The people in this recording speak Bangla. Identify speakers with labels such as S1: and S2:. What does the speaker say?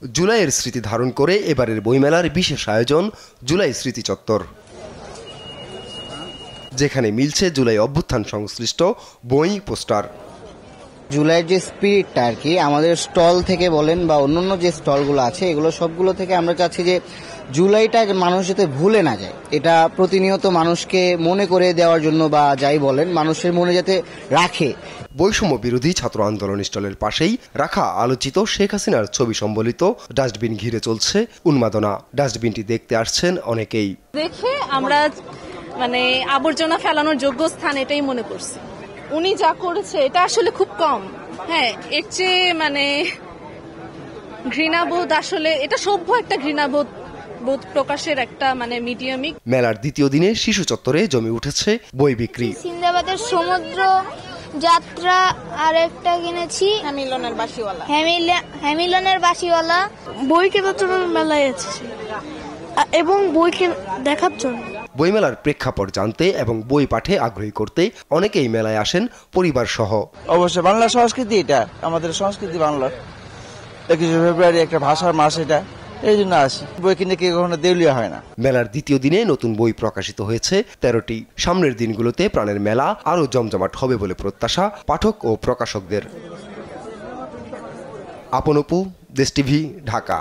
S1: জুলাইয়ের স্মৃতি ধারণ করে এবারের বইমেলার বিশেষ আয়োজন জুলাই স্মৃতি চত্বর, যেখানে মিলছে জুলাই অভ্যুত্থান সংশ্লিষ্ট বই, পোস্টার।
S2: জুলাইয়ের যে স্পিরিটটা আর কি, আমাদের স্টল থেকে বলেন বা অন্যান্য যে স্টলগুলো আছে, এগুলো সবগুলো থেকে আমরা চাচ্ছি যে জুলাইটা মানুষ যাতে ভুলে না যায়, এটা প্রতিনিয়ত মানুষকে মনে করে দেওয়ার জন্য বা যাই বলেন, মানুষের মনে যাতে রাখে।
S1: বৈষম্য বিরোধী ছাত্র আন্দোলন স্টলের পাশেই রাখা আলোচিত শেখ হাসিনার ছবি সম্বলিত ডাস্টবিন ঘিরে চলছে উন্মাদনা। ডাস্টবিনটি দেখতে আসছেন অনেকেই।
S3: দেখে আমরা আবর্জনা ফেলানোর যোগ্য স্থান এটাই মনে করছি। উনি যা করেছে এটা আসলে খুব কম। হ্যাঁ, এর চেয়ে ঘৃণাবোধ, আসলে এটা সভ্য একটা ঘৃণাবোধ প্রকাশের একটা মিডিয়ামিক।
S1: মেলার দ্বিতীয় দিনে শিশু চত্বরে জমে উঠেছে বই বিক্রি।
S4: সিন্দাবাদের সমুদ্র যাত্রা আর একটা কিনেছি, হ্যামিলনের বাসিওয়ালা।
S5: বই কেনার জন্য মেলায় এসেছি এবং বই দেখার জন্য।
S1: বইমেলার প্রেক্ষাপট জানতে এবং বই পাঠে আগ্রহী করতে অনেকেই মেলায় আসেন পরিবার সহ।
S6: অবশ্যই বাংলা সংস্কৃতি, এটা আমাদের সংস্কৃতি। বাংলার 21শে ফেব্রুয়ারি একটা ভাষার মাস, এটা এই জন্য আসি। বই কিনে কেউ কখনো দেউলিয়া হয় না।
S1: মেলার দ্বিতীয় দিনে নতুন বই প্রকাশিত হয়েছে 13টি। সামনের দিনগুলোতে প্রাণের মেলা আরও জমজমাট হবে বলে প্রত্যাশা পাঠক ও প্রকাশকদের। আপন অপু, দেশ টিভি, ঢাকা।